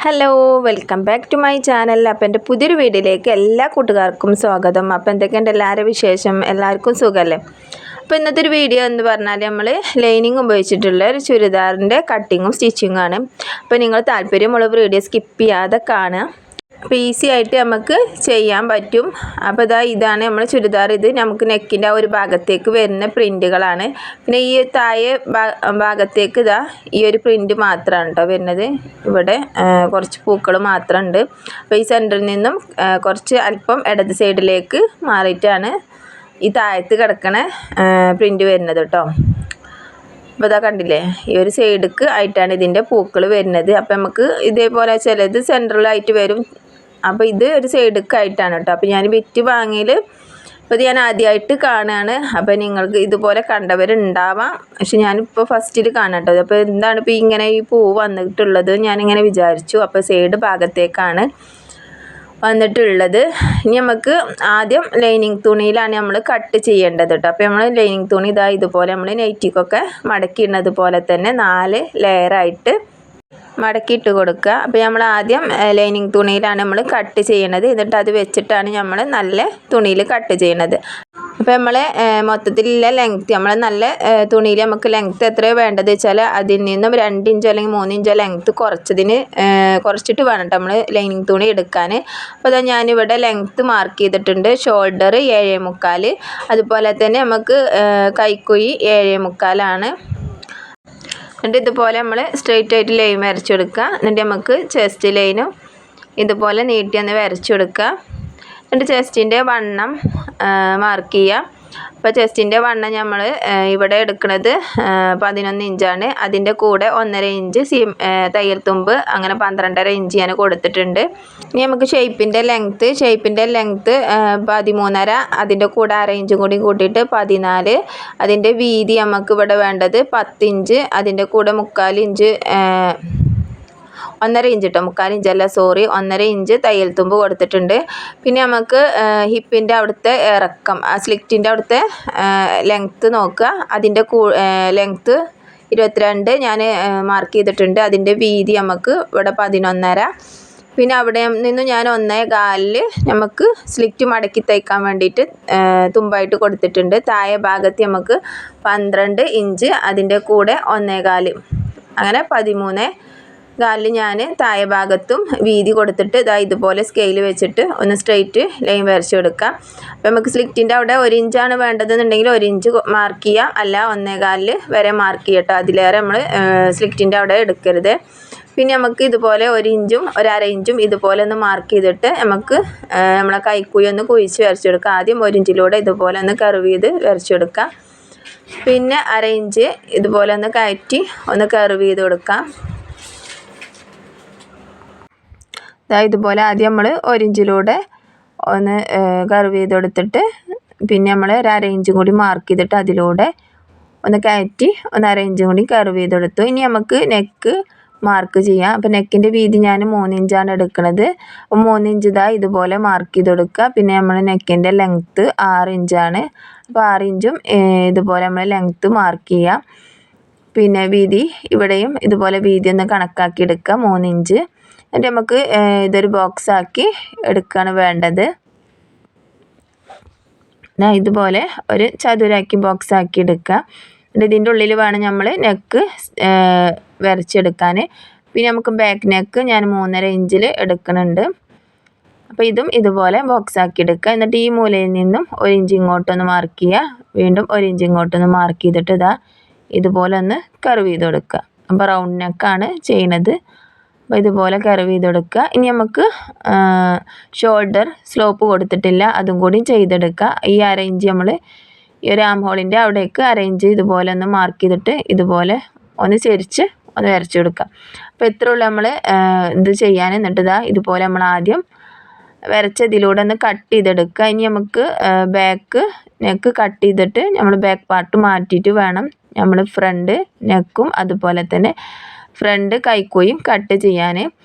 Hello welcome back to my channel. അപ്പോൾ എൻ്റെ പുതിയൊരു വീഡിയോയിലേക്ക് എല്ലാ കൂട്ടുകാർക്കും സ്വാഗതം. അപ്പോൾ എന്തൊക്കെയുണ്ട് എല്ലാവരുടെ വിശേഷം? എല്ലാവർക്കും സുഖമല്ലേ? അപ്പോൾ ഇന്നത്തെ ഒരു വീഡിയോ എന്ന് പറഞ്ഞാൽ നമ്മൾ ലൈനിങ് ഉപയോഗിച്ചിട്ടുള്ള ഒരു ചുരിദാറിൻ്റെ കട്ടിങ്ങും സ്റ്റിച്ചിങ്ങും ആണ്. അപ്പോൾ നിങ്ങൾ താല്പര്യമുള്ള വീഡിയോ സ്കിപ്പ് ചെയ്യാതെ കാണുക. അപ്പോൾ ഈസി ആയിട്ട് നമുക്ക് ചെയ്യാൻ പറ്റും. അപ്പോൾ ഇതാണ് നമ്മൾ ചുരിദാർ. ഇത് നമുക്ക് നെക്കിൻ്റെ ആ ഒരു ഭാഗത്തേക്ക് വരുന്ന പ്രിൻറ്റുകളാണ്. പിന്നെ ഈ താഴെ ഭാഗത്തേക്ക് ഈ ഒരു പ്രിൻറ്റ് മാത്രമാണ് കേട്ടോ വരുന്നത്. ഇവിടെ കുറച്ച് പൂക്കൾ മാത്രമുണ്ട്. അപ്പോൾ ഈ സെൻറ്ററിൽ നിന്നും കുറച്ച് അല്പം ഇടത് സൈഡിലേക്ക് മാറിയിട്ടാണ് ഈ താഴത്ത് കിടക്കണ പ്രിൻറ്റ് വരുന്നത് കേട്ടോ. അപ്പോൾ കണ്ടില്ലേ, ഈ ഒരു സൈഡിക്ക് ആയിട്ടാണ് ഇതിൻ്റെ പൂക്കൾ വരുന്നത്. അപ്പോൾ നമുക്ക് ഇതേപോലെ ചിലത് സെൻട്രലായിട്ട് വരും. അപ്പോൾ ഇത് ഒരു സൈഡിക്ക് ആയിട്ടാണ് കേട്ടോ. അപ്പോൾ ഞാൻ വിറ്റ് വാങ്ങിയിൽ ഇപ്പോൾ ഇത് ഞാൻ ആദ്യമായിട്ട് കാണുകയാണ്. അപ്പോൾ നിങ്ങൾക്ക് ഇതുപോലെ കണ്ടവരുണ്ടാവാം, പക്ഷെ ഞാനിപ്പോൾ ഫസ്റ്റിൽ കാണാം കേട്ടോ. അപ്പോൾ എന്താണ് ഇപ്പോൾ ഇങ്ങനെ ഈ പൂ വന്നിട്ടുള്ളത് ഞാനിങ്ങനെ വിചാരിച്ചു. അപ്പോൾ സൈഡ് ഭാഗത്തേക്കാണ് വന്നിട്ടുള്ളത്. ഇനി നമുക്ക് ആദ്യം ലൈനിങ് തുണിയിലാണ് നമ്മൾ കട്ട് ചെയ്യേണ്ടത് കേട്ടോ. അപ്പോൾ നമ്മൾ ലൈനിങ് തുണി ഇതുപോലെ നമ്മൾ നൈറ്റിക്കൊക്കെ മടക്കിയിടുന്നത് പോലെ തന്നെ 4 ലെയറായിട്ട് മടക്കിയിട്ട് കൊടുക്കുക. അപ്പോൾ നമ്മൾ ആദ്യം ലൈനിങ് തുണിയിലാണ് നമ്മൾ കട്ട് ചെയ്യണത്. എന്നിട്ട് അത് വെച്ചിട്ടാണ് നമ്മൾ നല്ല തുണിയിൽ കട്ട് ചെയ്യണത്. അപ്പോൾ നമ്മൾ മൊത്തത്തിലുള്ള ലെങ്ത്ത് നമ്മൾ നല്ല തുണിയിൽ നമുക്ക് ലെങ്ത്ത് എത്രയോ വേണ്ടത് വെച്ചാൽ അതിൽ നിന്നും 2 ഇഞ്ചോ അല്ലെങ്കിൽ 3 ഇഞ്ചോ ലെങ്ത്ത് കുറച്ചിട്ട് വേണം കേട്ടോ നമ്മൾ ലൈനിങ് തുണി എടുക്കാൻ. അപ്പോൾ ഞാനിവിടെ ലെങ്ത്ത് മാർക്ക് ചെയ്തിട്ടുണ്ട്. ഷോൾഡർ 7.25, അതുപോലെ തന്നെ നമുക്ക് കൈക്കുഴി 7.25. എന്നിട്ട് ഇതുപോലെ നമ്മൾ സ്ട്രെയിറ്റ് ആയിട്ട് ലൈൻ വരച്ചെടുക്കുക. എന്നിട്ട് നമുക്ക് ചെസ്റ്റ് ലൈനും ഇതുപോലെ നീട്ടി ഒന്ന് വരച്ചെടുക്കുക. എന്നിട്ട് ചെസ്റ്റിൻ്റെ വണ്ണം മാർക്ക് ചെയ്യുക. അപ്പോൾ ചെസ്റ്റിൻ്റെ വണ്ണം നമ്മൾ ഇവിടെ എടുക്കുന്നത് 11 ഇഞ്ചാണ്. അതിൻ്റെ കൂടെ 1.5 ഇഞ്ച് തയ്യൽ തുമ്പ്, അങ്ങനെ 12.5 ഇഞ്ച് ഞാൻ കൊടുത്തിട്ടുണ്ട്. ഇനി നമുക്ക് ഷേപ്പിൻ്റെ ലെങ്ത്ത് 13.5, അതിൻ്റെ കൂടെ 1/2 ഇഞ്ചും കൂടി കൂട്ടിയിട്ട് 14. അതിൻ്റെ വീതി നമുക്ക് ഇവിടെ വേണ്ടത് 10 ഇഞ്ച്, അതിൻ്റെ കൂടെ 1/4 ഇഞ്ച് 1.5 ഇഞ്ച് കേട്ടോ, 1/4 ഇഞ്ചല്ല, സോറി, 1.5 ഇഞ്ച് തയ്യൽ തുമ്പ് കൊടുത്തിട്ടുണ്ട്. പിന്നെ നമുക്ക് ഹിപ്പിൻ്റെ അവിടുത്തെ ഇറക്കം, ആ സ്ലിറ്റിൻ്റെ അവിടുത്തെ ലെങ്ത്ത് നോക്കുക. അതിൻ്റെ ലെങ്ത്ത് 22 ഞാൻ മാർക്ക് ചെയ്തിട്ടുണ്ട്. അതിൻ്റെ വീതി നമുക്ക് ഇവിടെ 11.5. പിന്നെ അവിടെ നിന്നും ഞാൻ 1.25 നമുക്ക് സ്ലിറ്റ് മടക്കി തയ്ക്കാൻ വേണ്ടിയിട്ട് തുമ്പായിട്ട് കൊടുത്തിട്ടുണ്ട്. താഴെ ഭാഗത്ത് നമുക്ക് 12 ഇഞ്ച്, അതിൻ്റെ കൂടെ 1.25, അങ്ങനെ 13.25 ഞാൻ താഴെ ഭാഗത്തും വീതി കൊടുത്തിട്ട് ഇതുപോലെ സ്കെയിൽ വെച്ചിട്ട് ഒന്ന് സ്ട്രെയിറ്റ് ലൈൻ വരച്ച് കൊടുക്കാം. അപ്പോൾ നമുക്ക് സ്ലിറ്റിൻ്റെ അവിടെ 1 ഇഞ്ചാണ് വേണ്ടതെന്നുണ്ടെങ്കിൽ 1 ഇഞ്ച് മാർക്ക് ചെയ്യാം, അല്ല 1.25 വരെ മാർക്ക് ചെയ്യട്ടോ. അതിലേറെ നമ്മൾ സ്ലിറ്റിൻ്റെ അവിടെ എടുക്കരുത്. പിന്നെ നമുക്ക് ഇതുപോലെ 1 ഇഞ്ചും 1/2 ഇഞ്ചും ഇതുപോലെ ഒന്ന് മാർക്ക് ചെയ്തിട്ട് നമുക്ക് നമ്മളെ കൈക്കുഴി ഒന്ന് കുഴിച്ച് വരച്ചെടുക്കാം. ആദ്യം 1 ഇഞ്ചിലൂടെ ഇതുപോലെ ഒന്ന് കർവ് ചെയ്ത് വരച്ചെടുക്കാം. പിന്നെ 1/2 ഇഞ്ച് ഇതുപോലെ ഒന്ന് കയറ്റി ഒന്ന് കർവ് ചെയ്ത് കൊടുക്കാം. ഇതുപോലെ ആദ്യം നമ്മൾ 1 ഇഞ്ചിലൂടെ ഒന്ന് കർവ് ചെയ്ത് കൊടുത്തിട്ട് പിന്നെ നമ്മൾ 1/2 ഇഞ്ചും കൂടി മാർക്ക് ചെയ്തിട്ട് അതിലൂടെ ഒന്ന് കയറ്റി 1/2 ഇഞ്ചും കൂടി കർവ് ചെയ്ത് കൊടുത്തു. ഇനി നമുക്ക് നെക്ക് മാർക്ക് ചെയ്യാം. അപ്പോൾ നെക്കിൻ്റെ വീതി ഞാൻ 3 ഇഞ്ചാണ് എടുക്കുന്നത്. 3 ഇഞ്ച് ഇതുപോലെ മാർക്ക് ചെയ്ത് കൊടുക്കുക. പിന്നെ നമ്മൾ നെക്കിൻ്റെ ലെങ്ത്ത് 6 ഇഞ്ചാണ്. അപ്പോൾ 6 ഇഞ്ചും ഇതുപോലെ നമ്മൾ ലെങ്ത്ത് മാർക്ക് ചെയ്യാം. പിന്നെ വീതി ഇവിടെയും ഇതുപോലെ വീതി ഒന്ന് കണക്കാക്കി എടുക്കുക, 3 ഇഞ്ച്. എന്നിട്ട് നമുക്ക് ഇതൊരു ബോക്സ് ആക്കി എടുക്കുകയാണ് വേണ്ടത്. ഇതുപോലെ ഒരു ചതുരാക്കി ബോക്സ് ആക്കി എടുക്കുക. എന്നിട്ട് ഇതിൻ്റെ ഉള്ളിൽ വേണം നമ്മൾ നെക്ക് വരച്ചെടുക്കാൻ. പിന്നെ നമുക്ക് ബാക്ക് നെക്ക് ഞാൻ 3.5 ഇഞ്ചിൽ എടുക്കുന്നുണ്ട്. അപ്പോൾ ഇതും ഇതുപോലെ ബോക്സ് ആക്കി എടുക്കുക. എന്നിട്ട് ഈ മൂലയിൽ നിന്നും 1 ഇഞ്ച് ഇങ്ങോട്ടൊന്ന് മാർക്ക് ചെയ്യുക. വീണ്ടും 1 ഇഞ്ച് ഇങ്ങോട്ടൊന്ന് മാർക്ക് ചെയ്തിട്ട് ഇതുപോലെ ഒന്ന് കർവ് ചെയ്ത് കൊടുക്കുക. അപ്പോൾ റൗണ്ട് നെക്കാണ് ചെയ്യുന്നത്. അപ്പോൾ ഇതുപോലെ കർവ് ചെയ്ത് കൊടുക്കുക. ഇനി നമുക്ക് ഷോൾഡർ സ്ലോപ്പ് കൊടുത്തിട്ടില്ല, അതും കൂടി ചെയ്തെടുക്കുക. ഈ 1/2 ഇഞ്ച് നമ്മൾ ഈ ഒരു ആം ഹോളിൻ്റെ അവിടേക്ക് 1/2 ഇഞ്ച് ഇതുപോലെ ഒന്ന് മാർക്ക് ചെയ്തിട്ട് ഇതുപോലെ ഒന്ന് ചെരിച്ച് ഒന്ന് വരച്ച് കൊടുക്കുക. അപ്പോൾ ഇത്രയുള്ള നമ്മൾ ഇത് ചെയ്യാൻ. എന്നിട്ട് ഇതുപോലെ നമ്മൾ ആദ്യം വരച്ചതിലൂടെ ഒന്ന് കട്ട് ചെയ്തെടുക്കുക. ഇനി നമുക്ക് ബാക്ക് നെക്ക് കട്ട് ചെയ്തിട്ട് നമ്മൾ ബാക്ക് പാർട്ട് മാറ്റിയിട്ട് വേണം നമ്മൾ ഫ്രണ്ട് നെക്കും അതുപോലെ തന്നെ ഫ്രണ്ട് കൈക്കുഴിയും കട്ട് ചെയ്യാൻ.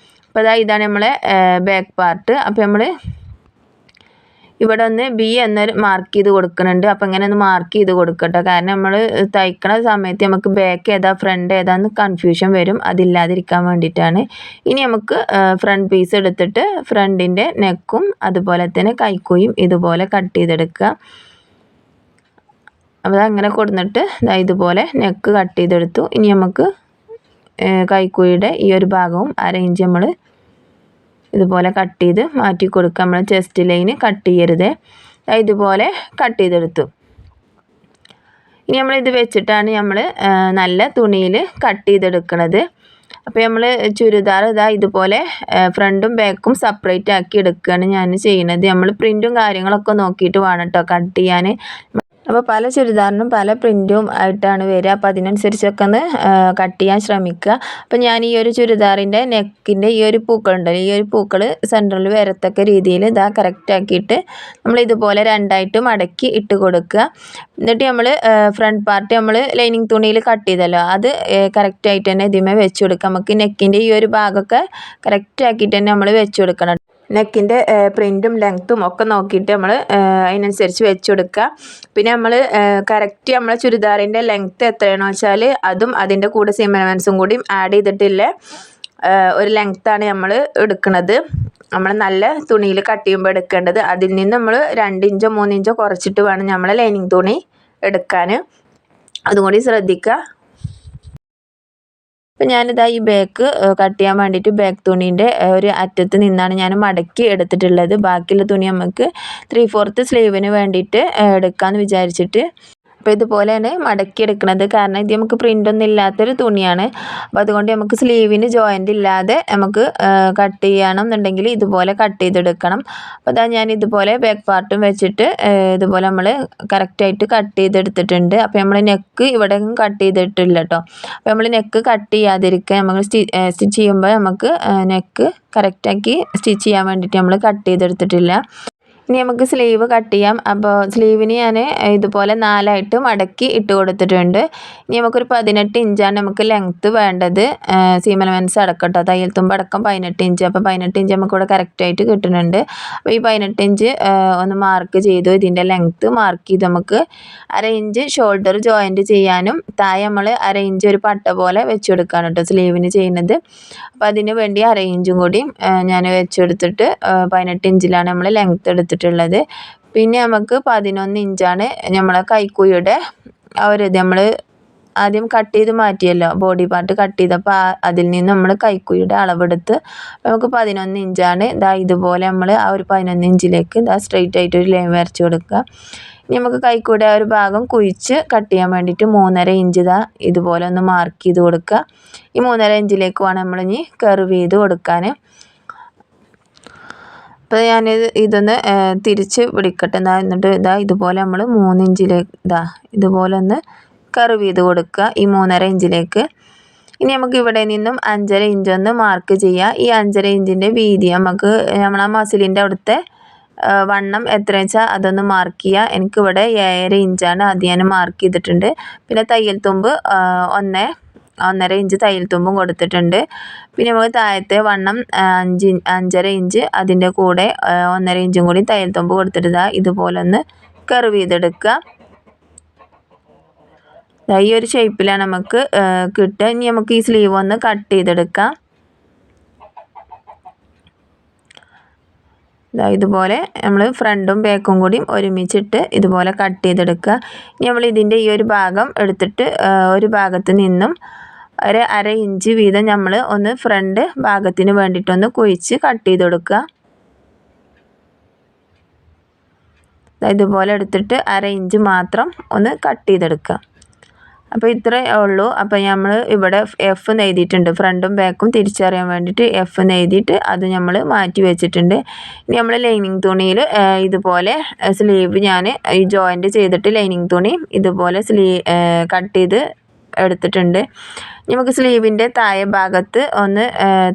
അപ്പോൾ ഇതാണ് നമ്മളെ ബാക്ക് പാർട്ട്. അപ്പോൾ നമ്മൾ ഇവിടെ ഒന്ന് ബി എന്നൊരു മാർക്ക് ചെയ്ത് കൊടുക്കുന്നുണ്ട്. അപ്പോൾ ഇങ്ങനെ ഒന്ന് മാർക്ക് ചെയ്ത് കൊടുക്കട്ടോ. കാരണം നമ്മൾ തയ്ക്കണ സമയത്ത് നമുക്ക് ബാക്ക് ഏതാ ഫ്രണ്ട് ഏതാന്ന് കൺഫ്യൂഷൻ വരും. അതില്ലാതിരിക്കാൻ വേണ്ടിയിട്ടാണ്. ഇനി നമുക്ക് ഫ്രണ്ട് പീസ് എടുത്തിട്ട് ഫ്രണ്ടിൻ്റെ നെക്കും അതുപോലെ തന്നെ കൈക്കുയും ഇതുപോലെ കട്ട് ചെയ്തെടുക്കുക. അപ്പോൾ അങ്ങനെ കൊടുത്തിട്ട് ഇതുപോലെ നെക്ക് കട്ട് ചെയ്തെടുത്തു. ഇനി നമുക്ക് കൈക്കുയുടെ ഈ ഒരു ഭാഗവും അരയിഞ്ച് നമ്മൾ ഇതുപോലെ കട്ട് ചെയ്ത് മാറ്റി കൊടുക്കുക. നമ്മൾ ചെസ്റ്റ് ലൈന് കട്ട് ചെയ്യരുത്. ഇതുപോലെ കട്ട് ചെയ്തെടുത്തു. ഇനി നമ്മളിത് വെച്ചിട്ടാണ് നമ്മൾ നല്ല തുണിയിൽ കട്ട് ചെയ്തെടുക്കുന്നത്. അപ്പോൾ നമ്മൾ ചുരിദാർ ഇതുപോലെ ഫ്രണ്ടും ബാക്കും സെപ്പറേറ്റ് ആക്കി എടുക്കുകയാണ് ഞാൻ ചെയ്യുന്നത്. നമ്മൾ പ്രിൻറ്റും കാര്യങ്ങളൊക്കെ നോക്കിയിട്ട് വേണം കേട്ടോ കട്ട് ചെയ്യാൻ. അപ്പോൾ പല ചുരിദാറിനും പല പ്രിൻറ്റും ആയിട്ടാണ് വരിക. അപ്പോൾ അതിനനുസരിച്ചൊക്കെ ഒന്ന് കട്ട് ചെയ്യാൻ ശ്രമിക്കുക. അപ്പോൾ ഞാൻ ഈ ഒരു ചുരിദാറിൻ്റെ നെക്കിൻ്റെ ഈ ഒരു പൂക്കളുണ്ടല്ലോ, ഈ ഒരു പൂക്കൾ സെൻറ്ററിൽ വരത്തക്ക രീതിയിൽ കറക്റ്റ് ആക്കിയിട്ട് നമ്മൾ ഇതുപോലെ രണ്ടായിട്ട് മടക്കി ഇട്ട് കൊടുക്കുക. എന്നിട്ട് നമ്മൾ ഫ്രണ്ട് പാർട്ട് നമ്മൾ ലൈനിങ് തുണിയിൽ കട്ട് ചെയ്തല്ലോ, അത് കറക്റ്റായിട്ട് തന്നെ ഇതിമേ വെച്ച് കൊടുക്കുക. നമുക്ക് നെക്കിൻ്റെ ഈ ഒരു ഭാഗമൊക്കെ കറക്റ്റ് ആക്കിയിട്ട് തന്നെ നമ്മൾ വെച്ച് കൊടുക്കണം. നെക്കിൻ്റെ പ്രിൻറ്റും ലെങ്ത്തും ഒക്കെ നോക്കിയിട്ട് നമ്മൾ അതിനനുസരിച്ച് വെച്ച് കൊടുക്കുക. പിന്നെ നമ്മൾ കറക്റ്റ് നമ്മളെ ചുരിദാറിൻ്റെ ലെങ്ത്ത് എത്രയാണെന്ന് വെച്ചാൽ അതും അതിൻ്റെ കൂടെ സീം അലവൻസും കൂടി ആഡ് ചെയ്തിട്ടില്ല ഒരു ലെങ്ത്താണ് നമ്മൾ എടുക്കുന്നത്. നമ്മൾ നല്ല തുണിയിൽ കട്ട് ചെയ്യുമ്പോൾ എടുക്കേണ്ടത് അതിൽ നിന്ന് നമ്മൾ 2 ഇഞ്ചോ 3 ഇഞ്ചോ കുറച്ചിട്ട് വേണം നമ്മൾ ലൈനിങ് തുണി എടുക്കാൻ. അതും കൂടി ശ്രദ്ധിക്കുക. അപ്പോൾ ഞാനിതാ ഈ ബാക്ക് കട്ട് ചെയ്യാൻ വേണ്ടിയിട്ട് ബാക്ക് തുണീൻ്റെ ഒരു അറ്റത്ത് നിന്നാണ് ഞാൻ മടക്കി എടുത്തിട്ടുള്ളത്. ബാക്കിയുള്ള തുണി നമുക്ക് 3/4 സ്ലീവിന് വേണ്ടിയിട്ട് എടുക്കാമെന്ന് വിചാരിച്ചിട്ട്. അപ്പോൾ ഇതുപോലെയാണ് മടക്കി എടുക്കുന്നത്. കാരണം ഇത് നമുക്ക് പ്രിൻ്റൊന്നും ഇല്ലാത്തൊരു തുണിയാണ്. അപ്പോൾ അതുകൊണ്ട് നമുക്ക് സ്ലീവിന് ജോയിൻ്റ് ഇല്ലാതെ നമുക്ക് കട്ട് ചെയ്യണമെന്നുണ്ടെങ്കിൽ ഇതുപോലെ കട്ട് ചെയ്തെടുക്കണം. അപ്പോൾ അതാ ഞാൻ ഇതുപോലെ ബാക്ക് പാർട്ടും വെച്ചിട്ട് ഇതുപോലെ നമ്മൾ കറക്റ്റായിട്ട് കട്ട് ചെയ്തെടുത്തിട്ടുണ്ട്. അപ്പോൾ നമ്മൾ നെക്ക് ഇവിടെ കട്ട് ചെയ്തിട്ടില്ല കേട്ടോ. അപ്പോൾ നമ്മൾ നെക്ക് കട്ട് ചെയ്യാതിരിക്കുക. നമുക്ക് സ്റ്റിച്ച് ചെയ്യുമ്പോൾ നമുക്ക് നെക്ക് കറക്റ്റാക്കി സ്റ്റിച്ച് ചെയ്യാൻ വേണ്ടിയിട്ട് നമ്മൾ കട്ട് ചെയ്തെടുത്തിട്ടില്ല. ഇനി നമുക്ക് സ്ലീവ് കട്ട് ചെയ്യാം. അപ്പോൾ സ്ലീവിന് ഞാൻ ഇതുപോലെ 4ആയിട്ട് മടക്കി ഇട്ട് കൊടുത്തിട്ടുണ്ട്. ഇനി നമുക്കൊരു 18 ഇഞ്ചാണ് നമുക്ക് ലെങ്ത്ത് വേണ്ടത്. സീം അലവൻസ് അടക്കട്ടോ, തയ്യൽ തുമ്പ് അടക്കം 18 ഇഞ്ച്. അപ്പോൾ 18 ഇഞ്ച് നമുക്കിവിടെ കറക്റ്റായിട്ട് കിട്ടുന്നുണ്ട്. അപ്പോൾ ഈ 18 ഇഞ്ച് ഒന്ന് മാർക്ക് ചെയ്തു. ഇതിൻ്റെ ലെങ്ത്ത് മാർക്ക് ചെയ്ത് നമുക്ക് 1/2 ഇഞ്ച് ഷോൾഡർ ജോയിൻറ്റ് ചെയ്യാനും താഴെ നമ്മൾ 1/2 ഇഞ്ച് ഒരു പട്ട പോലെ വെച്ച് കൊടുക്കുകയാണ് കേട്ടോ സ്ലീവിന് ചെയ്യുന്നത്. അപ്പോൾ അതിന് വേണ്ടി 1/2 ഇഞ്ചും കൂടി ഞാൻ വെച്ചെടുത്തിട്ട് 18 ഇഞ്ചിലാണ് നമ്മൾ ലെങ്ത്ത് എടുത്തിട്ടുള്ളത്. പിന്നെ നമുക്ക് 11 ഇഞ്ചാണ് നമ്മളെ കൈക്കുയുടെ ഇത് നമ്മൾ ആദ്യം കട്ട് ചെയ്ത് മാറ്റിയല്ലോ, ബോഡി പാർട്ട് കട്ട് ചെയ്തപ്പോൾ അതിൽ നിന്ന് നമ്മൾ കൈക്കുയുടെ അളവെടുത്ത് നമുക്ക് 11 ഇഞ്ചാണ്. ഇതുപോലെ നമ്മൾ ആ ഒരു 11 ഇഞ്ചിലേക്ക് സ്ട്രെയിറ്റ് ആയിട്ട് ഒരു ലൈൻ വരച്ച് കൊടുക്കുക. ഇനി നമുക്ക് കൈക്കൂടെ ആ ഒരു ഭാഗം കുഴിച്ച് കട്ട് ചെയ്യാൻ വേണ്ടിയിട്ട് 3.5 ഇഞ്ച് ഇതുപോലെ ഒന്ന് മാർക്ക് ചെയ്ത് കൊടുക്കുക. ഈ 3.5 ഇഞ്ചിലേക്ക് വേണം നമ്മളിനി കർവ് ചെയ്ത് കൊടുക്കാൻ. അപ്പോൾ ഞാനിത് ഇതൊന്ന് തിരിച്ച് പിടിക്കട്ടെ. എന്നിട്ട് ഇതുപോലെ നമ്മൾ 3 ഇഞ്ചിലേക്ക് ഇതുപോലെ ഒന്ന് കർവ് ചെയ്ത് കൊടുക്കുക ഈ 3.5 ഇഞ്ചിലേക്ക്. ഇനി നമുക്ക് ഇവിടെ നിന്നും 5.5 ഇഞ്ച് ഒന്ന് മാർക്ക് ചെയ്യുക. ഈ 5.5 ഇഞ്ചിൻ്റെ വീതി നമുക്ക് നമ്മളെ മസിലിൻ്റെ അവിടുത്തെ വണ്ണം എത്ര വെച്ചാൽ അതൊന്ന് മാർക്ക് ചെയ്യുക. എനിക്കിവിടെ 7.5 ഇഞ്ചാണ്, അത് ഞാൻ മാർക്ക് ചെയ്തിട്ടുണ്ട്. പിന്നെ തയ്യൽ തുമ്പ് 1.5 ഇഞ്ച് തയ്യൽ തുമ്പും കൊടുത്തിട്ടുണ്ട്. പിന്നെ നമുക്ക് താഴത്തെ വണ്ണം 5.5 ഇഞ്ച്, അതിൻ്റെ കൂടെ 1.5 ഇഞ്ചും കൂടി തയ്യൽ തുമ്പ് കൊടുത്തിട്ട് ഇതുപോലെ ഒന്ന് കർവ് ചെയ്തെടുക്കുക. ഈ ഒരു ഷേപ്പിലാണ് നമുക്ക് കിട്ടുക. ഇനി നമുക്ക് ഈ സ്ലീവ് ഒന്ന് കട്ട് ചെയ്തെടുക്കാം. ഇതുപോലെ നമ്മൾ ഫ്രണ്ടും ബാക്കും കൂടി ഒരുമിച്ചിട്ട് ഇതുപോലെ കട്ട് ചെയ്തെടുക്കുക. ഇനി നമ്മൾ ഇതിൻ്റെ ഈ ഒരു ഭാഗം എടുത്തിട്ട് ഒരു ഭാഗത്ത് നിന്നും 1/2 ഇഞ്ച് വീതം നമ്മൾ ഒന്ന് ഫ്രണ്ട് ഭാഗത്തിന് വേണ്ടിയിട്ടൊന്ന് കുഴിച്ച് കട്ട് ചെയ്ത് കൊടുക്കുക. ഇതുപോലെ എടുത്തിട്ട് 1/2 ഇഞ്ച് മാത്രം ഒന്ന് കട്ട് ചെയ്തെടുക്കുക. അപ്പോൾ ഇത്രയേ ഉള്ളൂ. അപ്പോൾ നമ്മൾ ഇവിടെ എഫ് എന്ന് എഴുതിയിട്ടുണ്ട്, ഫ്രണ്ടും ബാക്കും തിരിച്ചറിയാൻ വേണ്ടിയിട്ട് എഫ് എന്ന് എഴുതിയിട്ട് അത് നമ്മൾ മാറ്റി വെച്ചിട്ടുണ്ട്. ഇനി നമ്മൾ ലൈനിങ് തുണിയിൽ ഇതുപോലെ സ്ലീവ് ഞാൻ ഈ ജോയിൻറ്റ് ചെയ്തിട്ട് ലൈനിങ് തുണി ഇതുപോലെ കട്ട് ചെയ്ത് എടുത്തിട്ടുണ്ട്. നമുക്ക് സ്ലീവിൻ്റെ താഴെ ഭാഗത്ത് ഒന്ന്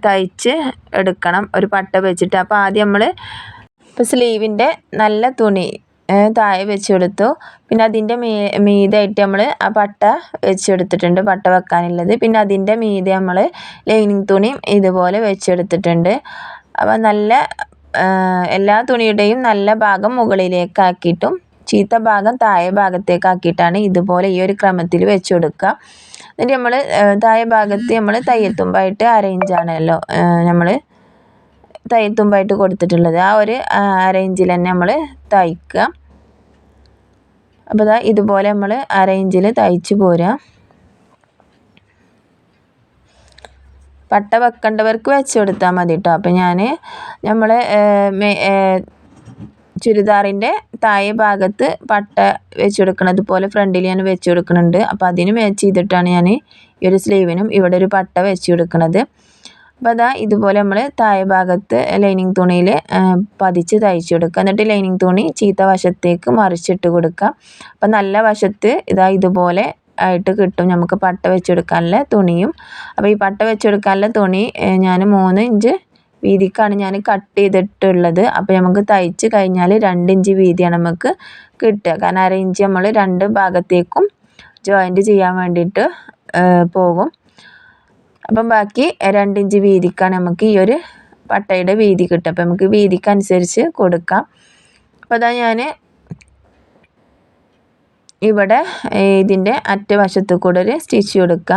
തയ്ച്ച് എടുക്കണം ഒരു പട്ട വെച്ചിട്ട്. അപ്പോൾ ആദ്യം നമ്മൾ ഇപ്പോൾ സ്ലീവിൻ്റെ നല്ല തുണി താഴെ വെച്ചെടുത്തു. പിന്നെ അതിൻ്റെ മീതായിട്ട് നമ്മൾ ആ പട്ട വെച്ചെടുത്തിട്ടുണ്ട്, പട്ട വെക്കാനുള്ളത്. പിന്നെ അതിൻ്റെ മീതെ നമ്മൾ ലൈനിങ് തുണിയും ഇതുപോലെ വെച്ചെടുത്തിട്ടുണ്ട്. അപ്പോൾ നല്ല എല്ലാ തുണിയുടെയും നല്ല ഭാഗം മുകളിലേക്കാക്കിയിട്ടും ചീത്ത ഭാഗം താഴെ ഭാഗത്തേക്കാക്കിയിട്ടാണ് ഇതുപോലെ ഈ ഒരു ക്രമത്തിൽ വെച്ച് കൊടുക്കുക. എന്നിട്ട് നമ്മൾ താഴെ ഭാഗത്ത് നമ്മൾ തയ്യൽ തുമ്പായിട്ട് അരയിഞ്ചാണല്ലോ നമ്മൾ തയ്യൽ തുമ്പായിട്ട് കൊടുത്തിട്ടുള്ളത്. ആ ഒരു അരയിഞ്ചിൽ തന്നെ നമ്മൾ തയ്ക്കുക. അപ്പോൾ ഇതുപോലെ നമ്മൾ അരയിഞ്ചിൽ തയ്ച്ച് പോരുക. പട്ട വെക്കേണ്ടവർക്ക് വെച്ച് കൊടുത്താൽ മതി കേട്ടോ. അപ്പോൾ നമ്മൾ ചുരിദാറിൻ്റെ താഴെ ഭാഗത്ത് പട്ട വെച്ച് കൊടുക്കുന്നത് പോലെ ഫ്രണ്ടിൽ ഞാൻ വെച്ച് കൊടുക്കുന്നുണ്ട്. അപ്പോൾ അതിന് മാച്ച് ചെയ്തിട്ടാണ് ഞാൻ ഈ ഒരു സ്ലീവിനും ഇവിടെ ഒരു പട്ട വെച്ച് കൊടുക്കുന്നത്. അപ്പോൾ ഇതുപോലെ നമ്മൾ താഴെ ഭാഗത്ത് ലൈനിങ് തുണിയിൽ പതിച്ച് തയ്ച്ച് കൊടുക്കുക. എന്നിട്ട് ലൈനിങ് തുണി ചീത്ത വശത്തേക്ക് മറിച്ചിട്ട് കൊടുക്കുക. അപ്പോൾ നല്ല വശത്ത് ഇതുപോലെ ആയിട്ട് കിട്ടും നമുക്ക് പട്ട വെച്ചെടുക്കാനുള്ള തുണിയും. അപ്പോൾ ഈ പട്ട വെച്ചെടുക്കാനുള്ള തുണി ഞാൻ 3 ഇഞ്ച് വീതിക്കാണ് ഞാൻ കട്ട് ചെയ്തിട്ടുള്ളത്. അപ്പോൾ നമുക്ക് തയ്ച്ച് കഴിഞ്ഞാൽ 2 ഇഞ്ച് വീതിയാണ് നമുക്ക് കിട്ടുക. കാരണം 1/2 ഇഞ്ച് നമ്മൾ 2 ഭാഗത്തേക്കും ജോയിൻറ്റ് ചെയ്യാൻ വേണ്ടിയിട്ട് പോകും. അപ്പം ബാക്കി 2 ഇഞ്ച് വീതിക്കാണ് നമുക്ക് ഈ ഒരു പട്ടയുടെ വീതി കിട്ടുക. അപ്പോൾ നമുക്ക് വീതിക്കനുസരിച്ച് കൊടുക്കാം. അപ്പോൾ ഞാൻ ഇവിടെ ഇതിൻ്റെ അറ്റവശത്ത് കൂടെ ഒരു സ്റ്റിച്ച് കൊടുക്കുക.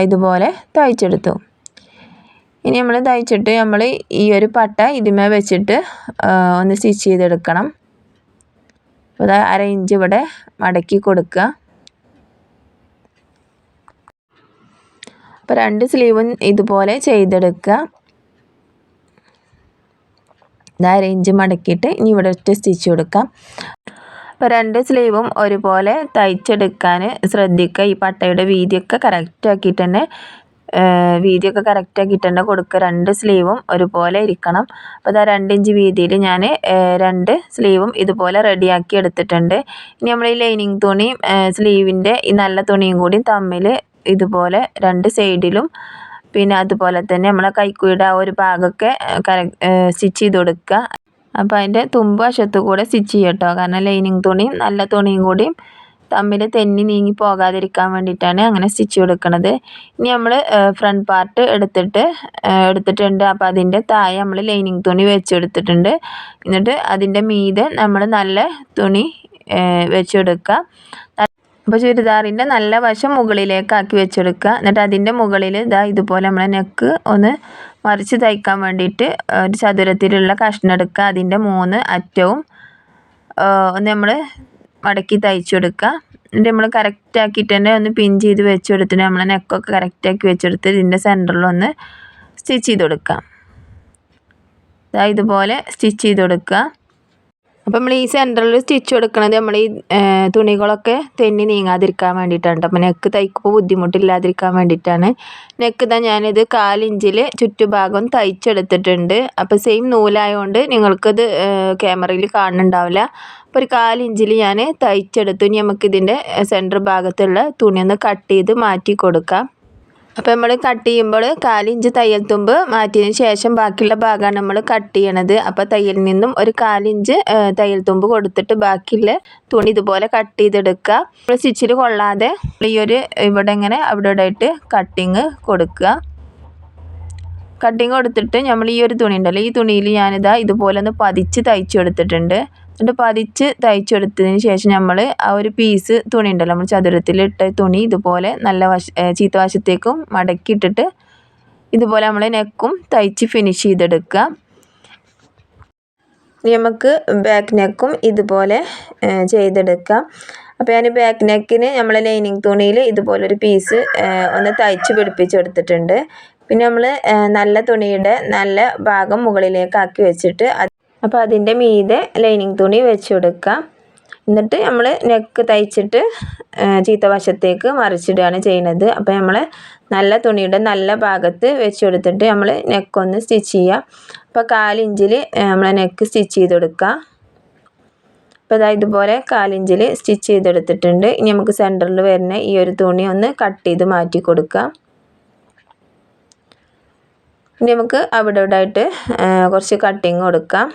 ഇതുപോലെ തയ്ച്ചെടുത്തു. ഇനി നമ്മൾ തയ്ച്ചിട്ട് നമ്മൾ ഈ ഒരു പട്ട ഇതിന്മേൽ വെച്ചിട്ട് ഒന്ന് സ്റ്റിച്ച് ചെയ്തെടുക്കണം. അപ്പോൾ 1/2 ഇഞ്ച് ഇവിടെ മടക്കി കൊടുക്കുക. അപ്പോൾ 2 സ്ലീവും ഇതുപോലെ ചെയ്തെടുക്കുക. 1/2 ഇഞ്ച് മടക്കിയിട്ട് ഇനി ഇവിടെ ഒറ്റ സ്റ്റിച്ച് കൊടുക്കാം. അപ്പോൾ 2 സ്ലീവും ഒരുപോലെ തയ്ച്ചെടുക്കാൻ ശ്രദ്ധിക്കുക. ഈ പട്ടയുടെ വീതിയൊക്കെ കറക്റ്റാക്കിയിട്ട് തന്നെ കൊടുക്കുക. 2 സ്ലീവും ഒരുപോലെ ഇരിക്കണം. അപ്പോൾ 2 ഇഞ്ച് വീതിയിൽ ഞാൻ 2 സ്ലീവും ഇതുപോലെ റെഡിയാക്കി എടുത്തിട്ടുണ്ട്. ഇനി നമ്മൾ ഈ ലൈനിങ് തുണിയും സ്ലീവിൻ്റെ ഈ നല്ല തുണിയും കൂടി തമ്മിൽ ഇതുപോലെ 2 സൈഡിലും പിന്നെ അതുപോലെ തന്നെ നമ്മളെ കൈക്കുഴിയുടെ ആ ഒരു ഭാഗമൊക്കെ സ്റ്റിച്ച് ചെയ്ത് കൊടുക്കുക. അപ്പോൾ അതിൻ്റെ തുമ്പ് വശത്ത് കൂടെ സ്റ്റിച്ച് ചെയ്യുക കേട്ടോ. കാരണം ലൈനിങ് തുണിയും നല്ല തുണിയും കൂടിയും തമ്മിൽ തെന്നി നീങ്ങി പോകാതിരിക്കാൻ വേണ്ടിയിട്ടാണ് അങ്ങനെ സ്റ്റിച്ച് കൊടുക്കുന്നത്. ഇനി നമ്മൾ ഫ്രണ്ട് പാർട്ട് എടുത്തിട്ടുണ്ട്. അപ്പോൾ അതിൻ്റെ താഴെ നമ്മൾ ലൈനിങ് തുണി വെച്ചെടുത്തിട്ടുണ്ട്. എന്നിട്ട് അതിൻ്റെ മീതെ നമ്മൾ നല്ല തുണി വെച്ചെടുക്കുക. അപ്പോൾ ചുരിദാറിൻ്റെ നല്ല വശം മുകളിലേക്കാക്കി വെച്ചെടുക്കുക. എന്നിട്ട് അതിൻ്റെ മുകളിൽ ഇതുപോലെ നമ്മളെ നെക്ക് ഒന്ന് മറിച്ച് തയ്ക്കാൻ വേണ്ടിയിട്ട് ഒരു ചതുരത്തിലുള്ള കഷ്ണം എടുക്കുക. അതിൻ്റെ 3 അറ്റവും ഒന്ന് നമ്മൾ മടക്കി തയ്ച്ചെടുക്കുക. എന്നിട്ട് നമ്മൾ കറക്റ്റാക്കിയിട്ട് തന്നെ ഒന്ന് പിൻ ചെയ്ത് വെച്ചെടുത്തിട്ട് നമ്മളെ നെക്കൊക്കെ കറക്റ്റാക്കി വെച്ചെടുത്ത് ഇതിൻ്റെ സെൻറ്ററിലൊന്ന് സ്റ്റിച്ച് ചെയ്ത് കൊടുക്കുക. ഇതുപോലെ സ്റ്റിച്ച് ചെയ്ത് കൊടുക്കുക. അപ്പോൾ നമ്മൾ ഈ സെൻറ്ററിൽ സ്റ്റിച്ച് കൊടുക്കുന്നത് നമ്മൾ ഈ തുണികളൊക്കെ തെന്നി നീങ്ങാതിരിക്കാൻ വേണ്ടിയിട്ടാണ്. അപ്പോൾ നെക്ക് തയ്ക്കുമ്പോൾ ബുദ്ധിമുട്ടില്ലാതിരിക്കാൻ വേണ്ടിയിട്ടാണ്. നെക്ക് ഞാനിത് 1/4 ഇഞ്ചിൽ ചുറ്റുഭാഗം തയ്ച്ചെടുത്തിട്ടുണ്ട്. അപ്പോൾ സെയിം നൂലായതുകൊണ്ട് നിങ്ങൾക്കത് ക്യാമറയിൽ കാണുന്നുണ്ടാവില്ല. അപ്പോൾ ഒരു 1/4 ഇഞ്ചിൽ ഞാൻ തയ്ച്ചെടുത്തു. ഇനി നമുക്കിതിൻ്റെ സെൻറ്റർ ഭാഗത്തുള്ള തുണി ഒന്ന് കട്ട് ചെയ്ത് മാറ്റി കൊടുക്കാം. അപ്പോൾ നമ്മൾ കട്ട് ചെയ്യുമ്പോൾ 1/4 ഇഞ്ച് തയ്യൽ തുമ്പ് മാറ്റിയതിന് ശേഷം ബാക്കിയുള്ള ഭാഗമാണ് നമ്മൾ കട്ട് ചെയ്യണത്. അപ്പോൾ തയ്യലിൽ നിന്നും ഒരു 1/4 ഇഞ്ച് തയ്യൽ തുമ്പ് കൊടുത്തിട്ട് ബാക്കിയുള്ള തുണി ഇതുപോലെ കട്ട് ചെയ്തെടുക്കുക. നമ്മൾ സ്റ്റിച്ചിൽ കൊള്ളാതെ ഈ ഒരു ഇവിടെ ഇങ്ങനെ അവിടെ ആയിട്ട് കട്ടിങ് കൊടുക്കുക. കട്ടിങ് കൊടുത്തിട്ട് നമ്മൾ ഈ ഒരു തുണി ഉണ്ടല്ലോ, ഈ തുണിയിൽ ഇതുപോലെ ഒന്ന് പതിച്ച് തയ്ച്ചു കൊടുത്തിട്ടുണ്ട്. എന്നിട്ട് പതിച്ച് തയ്ച്ചെടുത്തതിന് ശേഷം നമ്മൾ ആ ഒരു പീസ് തുണി ഉണ്ടല്ലോ, നമ്മൾ ചതുരത്തിലിട്ട തുണി ഇതുപോലെ നല്ല ചീത്ത വശത്തേക്കും മടക്കിയിട്ടിട്ട് ഇതുപോലെ നമ്മൾ നെക്കും തയ്ച്ച് ഫിനിഷ് ചെയ്തെടുക്കുക. നമുക്ക് ബാക്ക് നെക്കും ഇതുപോലെ ചെയ്തെടുക്കാം. അപ്പോൾ ഞാൻ ബാക്ക് നെക്കിന് നമ്മൾ ലൈനിങ് തുണിയിൽ ഇതുപോലൊരു പീസ് ഒന്ന് തയ്ച്ച് പിടിപ്പിച്ചെടുത്തിട്ടുണ്ട്. പിന്നെ നമ്മൾ നല്ല തുണിയുടെ നല്ല ഭാഗം മുകളിലേക്കാക്കി വെച്ചിട്ട് അപ്പോൾ അതിൻ്റെ മീതെ ലൈനിങ് തുണി വെച്ച് കൊടുക്കുക. എന്നിട്ട് നമ്മൾ നെക്ക് തയ്ച്ചിട്ട് ചീത്ത വശത്തേക്ക് മറിച്ചിടുകയാണ് ചെയ്യുന്നത്. അപ്പോൾ നമ്മൾ നല്ല തുണിയുടെ നല്ല ഭാഗത്ത് വെച്ച് കൊടുത്തിട്ട് നമ്മൾ നെക്കൊന്ന് സ്റ്റിച്ച് ചെയ്യുക. അപ്പോൾ 1/4 ഇഞ്ചിൽ നമ്മൾ നെക്ക് സ്റ്റിച്ച് ചെയ്ത് കൊടുക്കുക. അപ്പോൾ ഇതുപോലെ 1/4 ഇഞ്ചിൽ സ്റ്റിച്ച് ചെയ്തെടുത്തിട്ടുണ്ട്. ഇനി നമുക്ക് സെൻറ്ററിൽ വരുന്ന ഈ ഒരു തുണി ഒന്ന് കട്ട് ചെയ്ത് മാറ്റി കൊടുക്കുക. ഇനി നമുക്ക് അവിടെ ഇവിടെ ആയിട്ട് കുറച്ച് കട്ടിങ് കൊടുക്കാം.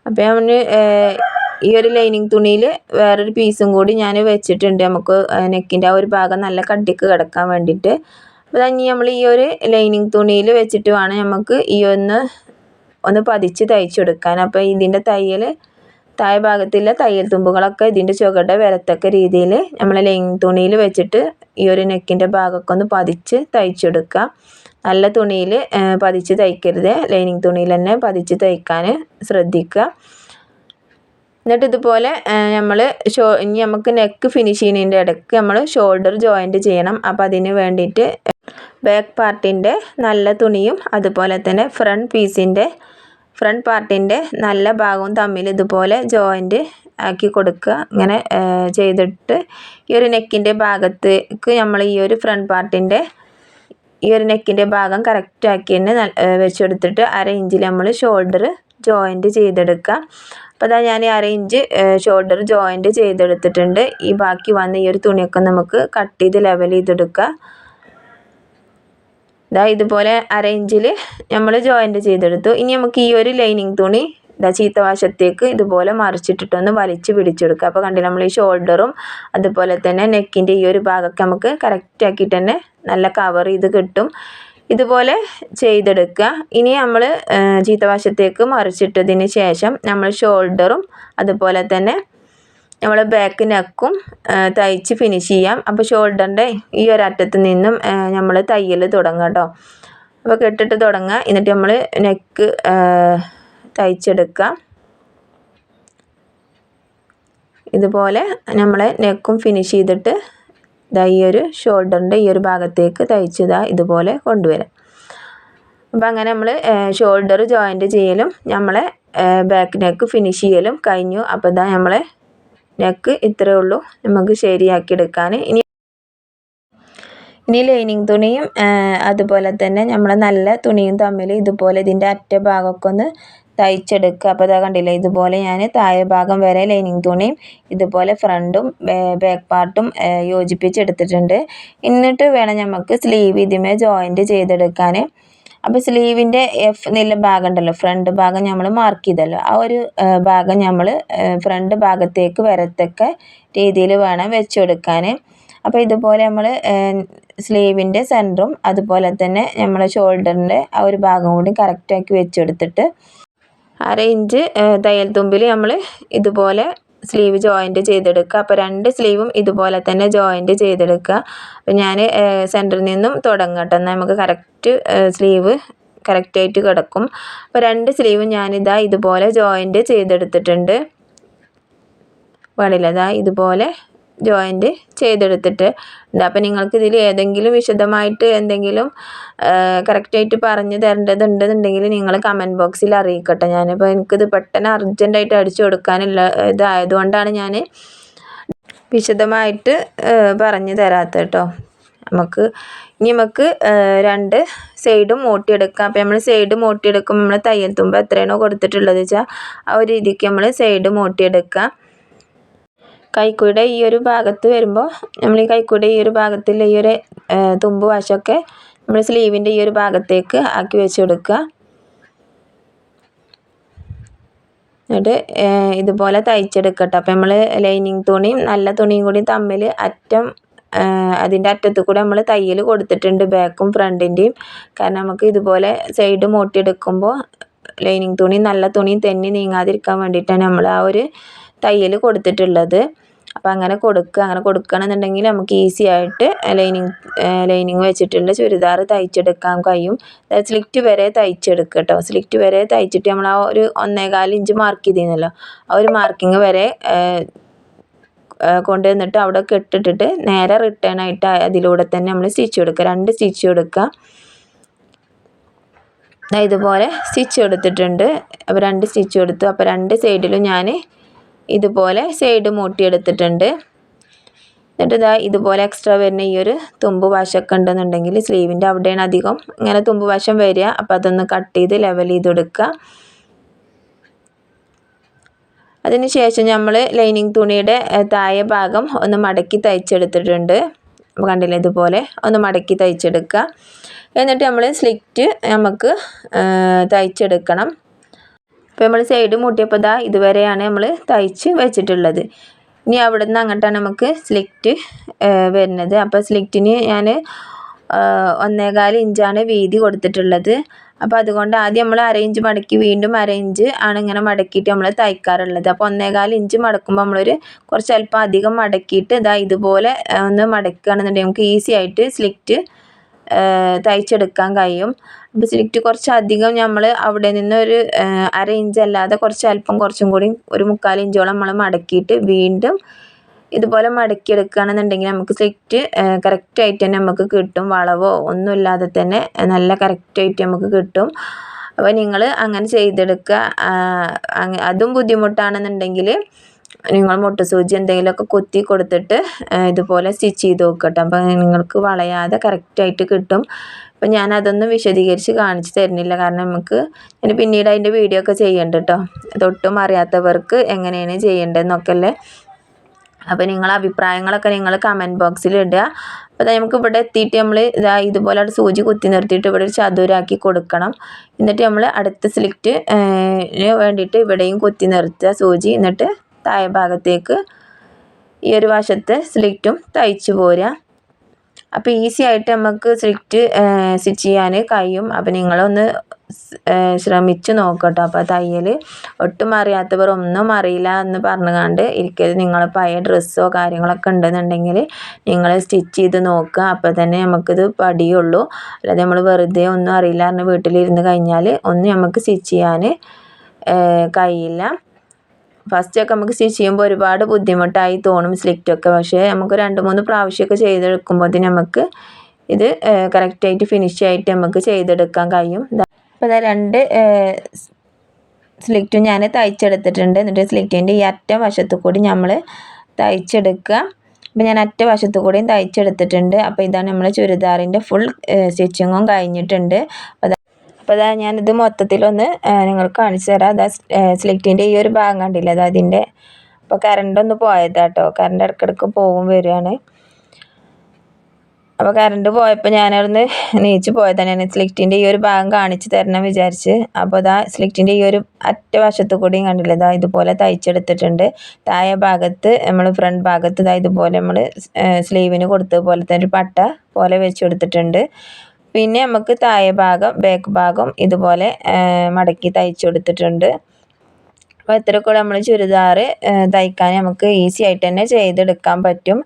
അപ്പോൾ ഈ ഒരു ലൈനിങ് തുണിയിൽ വേറൊരു പീസും കൂടി ഞാൻ വെച്ചിട്ടുണ്ട് നമുക്ക് നെക്കിൻ്റെ ആ ഒരു ഭാഗം നല്ല കട്ടിക്ക് കിടക്കാൻ വേണ്ടിയിട്ട്. അപ്പോൾ ഇനി നമ്മൾ ഈ ഒരു ലൈനിങ് തുണിയിൽ വെച്ചിട്ട് വേണം നമുക്ക് ഈ ഒന്ന് പതിച്ച് തയ്ച്ചെടുക്കാൻ. അപ്പോൾ ഇതിൻ്റെ താഴെ ഭാഗത്തുള്ള തയ്യൽ തുമ്പുകളൊക്കെ ഇതിൻ്റെ ചുവടെ വരത്തക്ക രീതിയിൽ നമ്മൾ ലൈനിങ് തുണിയിൽ വെച്ചിട്ട് ഈ ഒരു നെക്കിൻ്റെ ഭാഗമൊക്കെ ഒന്ന് പതിച്ച് തയ്ച്ചെടുക്കുക. നല്ല തുണിയിൽ പതിച്ച് തയ്ക്കരുത്, ലൈനിങ് തുണിയിൽ തന്നെ പതിച്ച് തയ്ക്കാൻ ശ്രദ്ധിക്കുക. എന്നിട്ട് ഇതുപോലെ ഇനി നമുക്ക് നെക്ക് ഫിനിഷ് ചെയ്യുന്നതിൻ്റെ ഇടയ്ക്ക് നമ്മൾ ഷോൾഡർ ജോയിൻറ്റ് ചെയ്യണം. അപ്പോൾ അതിന് വേണ്ടിയിട്ട് ബാക്ക് പാർട്ടിൻ്റെ നല്ല തുണിയും അതുപോലെ തന്നെ ഫ്രണ്ട് പാർട്ടിൻ്റെ നല്ല ഭാഗവും തമ്മിൽ ഇതുപോലെ ജോയിൻറ്റ് ആക്കി കൊടുക്കുക. ഇങ്ങനെ ചെയ്തിട്ട് ഈ ഒരു നെക്കിൻ്റെ ഭാഗത്തേക്ക് നമ്മൾ ഈ ഒരു ഫ്രണ്ട് പാർട്ടിൻ്റെ ഈ ഒരു നെക്കിൻ്റെ ഭാഗം കറക്റ്റാക്കി തന്നെ വെച്ചെടുത്തിട്ട് 1/2 ഇഞ്ചിൽ നമ്മൾ ഷോൾഡർ ജോയിൻറ്റ് ചെയ്തെടുക്കുക. അപ്പോൾ അതാ ഞാൻ 1/2 ഇഞ്ച് ഷോൾഡർ ജോയിൻറ്റ് ചെയ്തെടുത്തിട്ടുണ്ട്. ഈ ബാക്കി വന്ന ഈ ഒരു തുണിയൊക്കെ നമുക്ക് കട്ട് ചെയ്ത് ലെവൽ ചെയ്തെടുക്കുക. ഇതുപോലെ 1/2 ഇഞ്ചിൽ നമ്മൾ ജോയിൻറ്റ് ചെയ്തെടുത്തു. ഇനി നമുക്ക് ഈ ഒരു ലൈനിങ് തുണി ചീത്ത വശത്തേക്ക് ഇതുപോലെ മറിച്ചിട്ടിട്ടൊന്ന് വലിച്ച് പിടിച്ചെടുക്കുക. അപ്പോൾ കണ്ടില്ല, നമ്മൾ ഈ ഷോൾഡറും അതുപോലെ തന്നെ നെക്കിൻ്റെ ഈ ഒരു ഭാഗമൊക്കെ നമുക്ക് കറക്റ്റാക്കിയിട്ട് തന്നെ നല്ല കവർ ചെയ്ത് കിട്ടും. ഇതുപോലെ ചെയ്തെടുക്കുക. ഇനി നമ്മൾ ചീത്ത വശത്തേക്ക് മറിച്ചിട്ടതിന് ശേഷം നമ്മൾ ഷോൾഡറും അതുപോലെ തന്നെ നമ്മൾ ബാക്ക് നെക്കും തയ്ച്ച് ഫിനിഷ് ചെയ്യാം. അപ്പോൾ ഷോൾഡറിൻ്റെ ഈ ഒരറ്റത്ത് നിന്നും നമ്മൾ തയ്യൽ തുടങ്ങുക കേട്ടോ. അപ്പോൾ കെട്ടിട്ട് തുടങ്ങുക. എന്നിട്ട് നമ്മൾ നെക്ക് തയ്ച്ചെടുക്കുക. ഇതുപോലെ നമ്മൾ നെക്കും ഫിനിഷ് ചെയ്തിട്ട് ഈ ഒരു ഷോൾഡറിൻ്റെ ഈ ഒരു ഭാഗത്തേക്ക് തയ്ച്ചതാ ഇതുപോലെ കൊണ്ടുവരാം. അപ്പോൾ അങ്ങനെ നമ്മൾ ഷോൾഡർ ജോയിൻറ്റ് ചെയ്യലും നമ്മളെ ബാക്ക് നെക്ക് ഫിനിഷ് ചെയ്യലും കഴിഞ്ഞു. അപ്പോൾ നമ്മളെ നെക്ക് ഇത്രയേ ഉള്ളൂ നമുക്ക് ശരിയാക്കിയെടുക്കാൻ. ഇനി ലൈനിങ് തുണിയും അതുപോലെ തന്നെ നമ്മൾ നല്ല തുണിയും തമ്മിൽ ഇതുപോലെ ഇതിൻ്റെ അറ്റ ഭാഗമൊക്കെ ഒന്ന് തയ്ച്ചെടുക്കുക. അപ്പോൾ കണ്ടില്ലേ, ഇതുപോലെ ഞാൻ താഴെ ഭാഗം വരെ ലൈനിങ് തുണിയും ഇതുപോലെ ഫ്രണ്ടും ബാക്ക് പാർട്ടും യോജിപ്പിച്ചെടുത്തിട്ടുണ്ട്. എന്നിട്ട് വേണം നമുക്ക് സ്ലീവ് ഇതിമേ ജോയിൻറ്റ് ചെയ്തെടുക്കാൻ. അപ്പോൾ സ്ലീവിൻ്റെ എഫ് എന്നുള്ള ഭാഗം ഉണ്ടല്ലോ, ഫ്രണ്ട് ഭാഗം നമ്മൾ മാർക്ക് ചെയ്തല്ലോ, ആ ഒരു ഭാഗം നമ്മൾ ഫ്രണ്ട് ഭാഗത്തേക്ക് വരത്തക്ക രീതിയിൽ വേണം വെച്ചെടുക്കാൻ. അപ്പോൾ ഇതുപോലെ നമ്മൾ സ്ലീവിൻ്റെ സെൻറ്ററും അതുപോലെ തന്നെ നമ്മൾ ഷോൾഡറിൻ്റെ ആ ഒരു ഭാഗം കൂടി കറക്റ്റാക്കി വെച്ചെടുത്തിട്ട് 1/2 ഇഞ്ച് തയ്യൽ തുമ്പിൽ നമ്മൾ ഇതുപോലെ സ്ലീവ് ജോയിൻറ്റ് ചെയ്തെടുക്കുക. അപ്പോൾ 2 സ്ലീവും ഇതുപോലെ തന്നെ ജോയിൻറ്റ് ചെയ്തെടുക്കുക. അപ്പോൾ ഞാൻ സെൻറ്ററിൽ നിന്നും തുടങ്ങട്ടെ, എന്നാൽ നമുക്ക് കറക്റ്റ് സ്ലീവ് കറക്റ്റായിട്ട് കിടക്കും. അപ്പോൾ 2 സ്ലീവും ഞാനിതാ ഇതുപോലെ ജോയിൻറ്റ് ചെയ്തെടുത്തിട്ടുണ്ട്. പാടില്ല, ഇതുപോലെ ജോയിൻറ്റ് ചെയ്തെടുത്തിട്ട് അപ്പോൾ നിങ്ങൾക്ക് ഇതിൽ ഏതെങ്കിലും വിശദമായിട്ട് എന്തെങ്കിലും കറക്റ്റായിട്ട് പറഞ്ഞു തരേണ്ടതുണ്ടെന്നുണ്ടെങ്കിൽ നിങ്ങൾ കമൻറ്റ് ബോക്സിൽ അറിയിക്കട്ടെ. ഞാനിപ്പോൾ എനിക്കിത് പെട്ടെന്ന് അർജൻറ്റായിട്ട് അടിച്ചു കൊടുക്കാനുള്ള ഇതായതുകൊണ്ടാണ് ഞാൻ വിശദമായിട്ട് പറഞ്ഞു തരാത്തത് കേട്ടോ. നമുക്ക് 2 സൈഡും മൂട്ടിയെടുക്കാം. അപ്പോൾ നമ്മൾ സൈഡ് മൂട്ടിയെടുക്കുമ്പോൾ നമ്മൾ തയ്യൽ തുമ്പ് എത്രയാണോ കൊടുത്തിട്ടുള്ളത് വെച്ചാൽ ആ ഒരു രീതിക്ക് നമ്മൾ സൈഡ് മൂട്ടിയെടുക്കാം. കൈക്കൂടെ ഈ ഒരു ഭാഗത്ത് വരുമ്പോൾ നമ്മൾ ഈ കൈക്കൂടെ ഈ ഒരു ഭാഗത്തിൽ ഈ ഒരു തുമ്പ് വശമൊക്കെ നമ്മൾ സ്ലീവിൻ്റെ ഈ ഒരു ഭാഗത്തേക്ക് ആക്കി വെച്ച് കൊടുക്കുക. എന്നിട്ട് ഇതുപോലെ തയ്ച്ചെടുക്കട്ടെ. അപ്പോൾ നമ്മൾ ലൈനിങ് തുണിയും നല്ല തുണിയും കൂടി തമ്മിൽ അതിൻ്റെ അറ്റത്ത് കൂടെ നമ്മൾ തയ്യൽ കൊടുത്തിട്ടുണ്ട്, ബാക്കും ഫ്രണ്ടിൻ്റെയും. കാരണം നമുക്ക് ഇതുപോലെ സൈഡ് മൂട്ടിയെടുക്കുമ്പോൾ ലൈനിങ് തുണി നല്ല തുണിയും തെന്നി നീങ്ങാതിരിക്കാൻ വേണ്ടിയിട്ടാണ് നമ്മൾ ആ ഒരു തയ്യൽ കൊടുത്തിട്ടുള്ളത്. അപ്പോൾ അങ്ങനെ കൊടുക്കുകയാണെന്നുണ്ടെങ്കിൽ നമുക്ക് ഈസി ആയിട്ട് ലൈനിങ് വെച്ചിട്ടുള്ള ചുരിദാർ തയ്ച്ചെടുക്കാൻ കഴിയും. സ്ലിറ്റ് വരെ തയ്ച്ചെടുക്കുക കേട്ടോ. സ്ലിറ്റ് വരെ തയ്ച്ചിട്ട് നമ്മൾ ആ ഒരു 1.25 ഇഞ്ച് മാർക്ക് ചെയ്തിരുന്നല്ലോ, ആ ഒരു മാർക്കിങ് വരെ കൊണ്ടുവന്നിട്ട് അവിടെ കെട്ടിട്ടിട്ട് നേരെ റിട്ടേൺ ആയിട്ട് അതിലൂടെ തന്നെ നമ്മൾ സ്റ്റിച്ച് കൊടുക്കുക. 2 സ്റ്റിച്ച് കൊടുക്കുക. ഇതുപോലെ സ്റ്റിച്ച് കൊടുത്തിട്ടുണ്ട്. അപ്പോൾ 2 സ്റ്റിച്ച് കൊടുത്തു. അപ്പോൾ 2 സൈഡിലും ഞാൻ ഇതുപോലെ സൈഡ് മൂട്ടിയെടുത്തിട്ടുണ്ട്. എന്നിട്ട് ഇതുപോലെ എക്സ്ട്രാ വരുന്ന ഈ ഒരു തുമ്പ് വശമൊക്കെ ഉണ്ടെന്നുണ്ടെങ്കിൽ സ്ലീവിൻ്റെ അവിടെയാണ് അധികം ഇങ്ങനെ തുമ്പ് വശം വരിക. അപ്പോൾ അതൊന്ന് കട്ട് ചെയ്ത് ലെവൽ ചെയ്ത് കൊടുക്കുക. അതിന് ശേഷം നമ്മൾ ലൈനിങ് തുണിയുടെ താഴെ ഭാഗം ഒന്ന് മടക്കി തയ്ച്ചെടുത്തിട്ടുണ്ട്. അപ്പോൾ കണ്ടില്ലേ, ഇതുപോലെ ഒന്ന് മടക്കി തയ്ച്ചെടുക്കുക. എന്നിട്ട് നമ്മൾ സ്ലിറ്റ് നമുക്ക് തയ്ച്ചെടുക്കണം. അപ്പോൾ നമ്മൾ സൈഡ് മുട്ടിയപ്പോൾ ഇതാ ഇതുവരെയാണ് നമ്മൾ തയ്ച്ച് വെച്ചിട്ടുള്ളത്. ഇനി അവിടെ നിന്ന് അങ്ങോട്ടാണ് നമുക്ക് സ്ലിറ്റ് വരുന്നത്. അപ്പോൾ സ്ലിറ്റിന് ഞാൻ 1.25 ഇഞ്ചാണ് വീതി കൊടുത്തിട്ടുള്ളത്. അപ്പോൾ അതുകൊണ്ട് ആദ്യം നമ്മൾ അരയിഞ്ച് മടക്കി വീണ്ടും അരയിഞ്ച് ആണ് ഇങ്ങനെ മടക്കിയിട്ട് നമ്മൾ തയ്ക്കാറുള്ളത്. അപ്പോൾ 1.25 ഇഞ്ച് മടക്കുമ്പോൾ നമ്മളൊരു കുറച്ച് അല്പം അധികം മടക്കിയിട്ട് ഇതാ ഇതുപോലെ ഒന്ന് മടക്കുകയാണെന്നുണ്ടെങ്കിൽ നമുക്ക് ഈസി ആയിട്ട് സ്ലിറ്റ് തയ്ച്ചെടുക്കാൻ കഴിയും. അപ്പോൾ സ്ലിറ്റ് കുറച്ചധികം നമ്മൾ അവിടെ നിന്ന് ഒരു അര ഇഞ്ച് അല്ലാതെ കുറച്ചും കൂടി ഒരു 1/4 ഇഞ്ചോളം നമ്മൾ മടക്കിയിട്ട് വീണ്ടും ഇതുപോലെ മടക്കിയെടുക്കുകയാണെന്നുണ്ടെങ്കിൽ നമുക്ക് സ്ലിറ്റ് കറക്റ്റായിട്ട് തന്നെ നമുക്ക് കിട്ടും. വളവോ ഒന്നുമില്ലാതെ തന്നെ നല്ല കറക്റ്റായിട്ട് നമുക്ക് കിട്ടും. അപ്പോൾ നിങ്ങൾ അങ്ങനെ ചെയ്തെടുക്കുക. അതും ബുദ്ധിമുട്ടാണെന്നുണ്ടെങ്കിൽ നിങ്ങൾ മുട്ട് സൂചി എന്തെങ്കിലുമൊക്കെ കുത്തി കൊടുത്തിട്ട് ഇതുപോലെ സ്റ്റിച്ച് ചെയ്ത് നോക്കട്ടെ. അപ്പോൾ നിങ്ങൾക്ക് വളയാതെ കറക്റ്റായിട്ട് കിട്ടും. അപ്പോൾ ഞാനതൊന്നും വിശദീകരിച്ച് കാണിച്ച് തരുന്നില്ല, കാരണം നമുക്ക് ഞാൻ പിന്നീട് അതിൻ്റെ വീഡിയോ ഒക്കെ ചെയ്യണ്ട കേട്ടോ. അതൊട്ടും അറിയാത്തവർക്ക് എങ്ങനെയാണ് ചെയ്യേണ്ടതെന്നൊക്കെ അല്ലേ. അപ്പോൾ നിങ്ങളെ അഭിപ്രായങ്ങളൊക്കെ നിങ്ങൾ കമൻറ്റ് ബോക്സിൽ ഇടുക. അപ്പോൾ നമുക്ക് ഇവിടെ എത്തിയിട്ട് നമ്മൾ ഇതുപോലെ സൂചി കുത്തി നിർത്തിയിട്ട് ഇവിടെ ഒരു ചതുരാക്കി കൊടുക്കണം. എന്നിട്ട് നമ്മൾ അടുത്ത സ്ലിറ്റിന് വേണ്ടിയിട്ട് ഇവിടെയും കുത്തി നിർത്തുക സൂചി. എന്നിട്ട് താഴെ ഭാഗത്തേക്ക് ഈ ഒരു വശത്തെ സ്ലിറ്റും തയ്ച്ചു പോരുക. അപ്പോൾ ഈസി ആയിട്ട് നമുക്ക് സ്ലിറ്റ് സ്റ്റിച്ച് ചെയ്യാൻ കഴിയും. അപ്പോൾ നിങ്ങളൊന്ന് ശ്രമിച്ചു നോക്കട്ടോ. അപ്പോൾ തയ്യൽ ഒട്ടും അറിയാത്തവർ ഒന്നും അറിയില്ല എന്ന് പറഞ്ഞുകൊണ്ട് ഇരിക്കരുത്. നിങ്ങൾ പഴയ ഡ്രസ്സോ കാര്യങ്ങളൊക്കെ ഉണ്ടെന്നുണ്ടെങ്കിൽ നിങ്ങൾ സ്റ്റിച്ച് ചെയ്ത് നോക്കുക. അപ്പോൾ തന്നെ നമുക്കിത് പഠിയുള്ളൂ. അല്ലാതെ നമ്മൾ വെറുതെ ഒന്നും അറിയില്ല എന്ന് വീട്ടിലിരുന്ന് കഴിഞ്ഞാൽ ഒന്നും നമുക്ക് സ്റ്റിച്ച് ചെയ്യാൻ കഴിയില്ല. ഫസ്റ്റൊക്കെ നമുക്ക് സ്റ്റിച്ച് ചെയ്യുമ്പോൾ ഒരുപാട് ബുദ്ധിമുട്ടായി തോന്നും സ്ലിറ്റൊക്കെ. പക്ഷേ നമുക്ക് 2-3 പ്രാവശ്യമൊക്കെ ചെയ്തെടുക്കുമ്പോൾ നമുക്ക് ഇത് കറക്റ്റായിട്ട് ഫിനിഷ് ആയിട്ട് നമുക്ക് ചെയ്തെടുക്കാൻ കഴിയും. അപ്പോൾ അതാ 2 സ്ലിറ്റും ഞാൻ തയ്ച്ചെടുത്തിട്ടുണ്ട്. എന്നിട്ട് സ്ലിറ്റിൻ്റെ ഈ അറ്റം വശത്തു കൂടി നമ്മൾ തയ്ച്ചെടുക്കുക. അപ്പോൾ ഞാൻ അറ്റ വശത്തു കൂടിയും തയ്ച്ചെടുത്തിട്ടുണ്ട്. അപ്പോൾ ഇതാണ് നമ്മൾ ചുരിദാറിൻ്റെ ഫുൾ സ്റ്റിച്ചിങ്ങും കഴിഞ്ഞിട്ടുണ്ട്. അപ്പോൾ അതാ ഞാനിത് മൊത്തത്തിലൊന്ന് നിങ്ങൾക്ക് കാണിച്ചു തരാം. അതാ സ്ലിറ്റിൻ്റെ ഈ ഒരു ഭാഗം കണ്ടില്ല, അത് അതിൻ്റെ അപ്പോൾ കറണ്ടൊന്ന് പോയതാട്ടോ. കറണ്ട് ഇടയ്ക്കിടയ്ക്ക് പോകും വരികയാണ്. അപ്പോൾ കറണ്ട് പോയപ്പോൾ ഞാനവിടുന്ന് നീച്ച് പോയതാണ്. ഞാൻ സ്ലിറ്റിൻ്റെ ഈ ഒരു ഭാഗം കാണിച്ച് തരണം വിചാരിച്ച്. അപ്പോൾ അതാ സ്ലിറ്റിൻ്റെ ഈ ഒരു അറ്റ വശത്തു കൂടിയും കണ്ടില്ല, ഇതാ ഇതുപോലെ തയ്ച്ചെടുത്തിട്ടുണ്ട്. താഴെ ഭാഗത്ത് നമ്മൾ ഫ്രണ്ട് ഭാഗത്ത് ഇതാ ഇതുപോലെ നമ്മൾ സ്ലീവിന് കൊടുത്ത പോലെ തന്നെ ഒരു പട്ട പോലെ വെച്ച് കൊടുത്തിട്ടുണ്ട്. പിന്നെ നമുക്ക് താഴെ ഭാഗം ബാക്ക് ഭാഗം ഇതുപോലെ മടക്കി തയ്ച്ചു കൊടുത്തിട്ടുണ്ട്. അപ്പോൾ ഇത്രയൊക്കെ നമ്മൾ ചുരിദാർ തയ്ക്കാൻ നമുക്ക് ഈസി ആയിട്ട് തന്നെ ചെയ്തെടുക്കാൻ പറ്റും.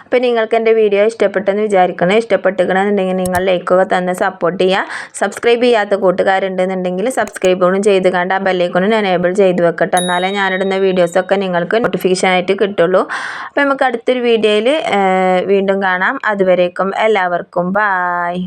അപ്പോൾ നിങ്ങൾക്ക് എൻ്റെ വീഡിയോ ഇഷ്ടപ്പെട്ടെന്ന് വിചാരിക്കണം. ഇഷ്ടപ്പെട്ടുകണമെന്നുണ്ടെങ്കിൽ നിങ്ങൾ ലൈക്കൊക്കെ തന്ന് സപ്പോർട്ട് ചെയ്യുക. സബ്സ്ക്രൈബ് ചെയ്യാത്ത കൂട്ടുകാരുണ്ടെന്നുണ്ടെങ്കിൽ സബ്സ്ക്രൈബും ചെയ്ത് കണ്ട് ആ ബെല്ലൈക്കണും എനേബിൾ ചെയ്ത് വെക്കട്ടെ. എന്നാലേ ഞാനിടുന്ന വീഡിയോസൊക്കെ നിങ്ങൾക്ക് നോട്ടിഫിക്കേഷനായിട്ട് കിട്ടുള്ളൂ. അപ്പോൾ നമുക്ക് അടുത്തൊരു വീഡിയോയിൽ വീണ്ടും കാണാം. അതുവരേക്കും എല്ലാവർക്കും ബായ്.